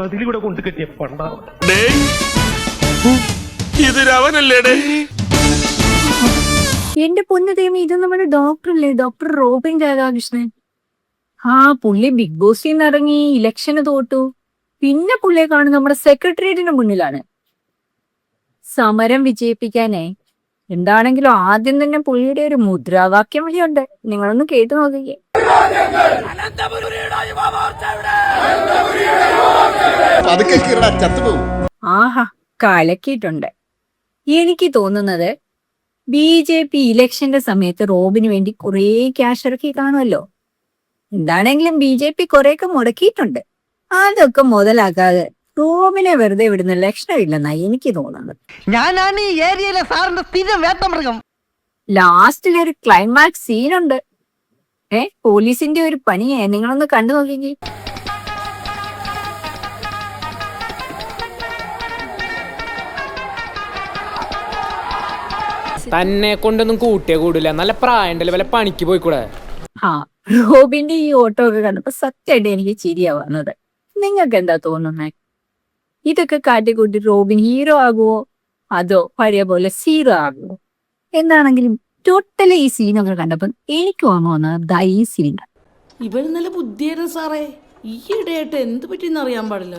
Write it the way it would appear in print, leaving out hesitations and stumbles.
മതിലൂടെ കൊണ്ട് കെട്ടിയ പണ്ടാ ഇതൊരവനല്ലേടേ. എന്റെ പൊന്നു ദൈവം, ഇത് നമ്മുടെ ഡോക്ടറല്ലേ, ഡോക്ടർ റോബിൻ രാധാകൃഷ്ണൻ. ആ പുള്ളി ബിഗ് ബോസിൽ നിന്ന് ഇറങ്ങി ഇലക്ഷന് തോറ്റു. പിന്നെ പുള്ളിയെ കാണും നമ്മുടെ സെക്രട്ടേറിയറ്റിന് മുന്നിലാണ്. സമരം വിജയിപ്പിക്കാനേ എന്താണെങ്കിലും ആദ്യം തന്നെ പുള്ളിയുടെ ഒരു മുദ്രാവാക്യം വഴിയുണ്ട്. നിങ്ങളൊന്ന് കേട്ടു നോക്കിക്കേ. ആഹാ, കലക്കിയിട്ടുണ്ട്. എനിക്ക് തോന്നുന്നത് BJP ഇലക്ഷന്റെ സമയത്ത് റോബിന് വേണ്ടി കുറേ ക്യാഷ് ഇറക്കി കാണുമല്ലോ. എന്താണെങ്കിലും BJP കുറെയൊക്കെ മുടക്കിയിട്ടുണ്ട്. അതൊക്കെ മുതലാക്കാതെ റോബിനെ വെറുതെ വിടുന്ന ലക്ഷണമില്ലെന്നാണ് എനിക്ക് തോന്നുന്നത്. ഞാനാണ് ഈ ഏരിയയിലെ സാറിന്റെ സ്ഥിരം വേട്ടമൃഗം. ലാസ്റ്റിലൊരു ക്ലൈമാക്സ് സീനുണ്ട്. പോലീസിന്റെ ഒരു പണിയെ നിങ്ങളൊന്ന് കണ്ടു നോക്കിക്കേ. തന്നെ കൊണ്ടൊന്നും കൂട്ടിയേ കൂടില്ല. നല്ല പ്രായണ്ടല്ലേ, വല്ല പണിക്ക് പോയിക്കൂടെ? റോബിന്റെ ഈ ഓട്ടോ ഒക്കെ കണ്ടപ്പോ സത്യമായിട്ട് എനിക്ക് ചിരിയാ വന്നത്. നിങ്ങൾക്ക് എന്താ തോന്നുന്നേ? ഇതൊക്കെ കാട്ടിക്കൂട്ടി റോബിൻ ഹീറോ ആകുവോ അതോ പഴയ പോലെ സീറോ ആകുവോ? എന്താണെങ്കിലും ടോട്ടലി ഈ സീനൊക്കെ കണ്ടപ്പോ എനിക്ക് ഓർമ്മ വന്നത് ഈ സീനാണ്. ഇവര് നല്ല ബുദ്ധിയായിരുന്നു സാറേ. ഈ ഇടയായിട്ട് എന്ത് പറ്റിയെന്ന് അറിയാൻ പാടില്ല.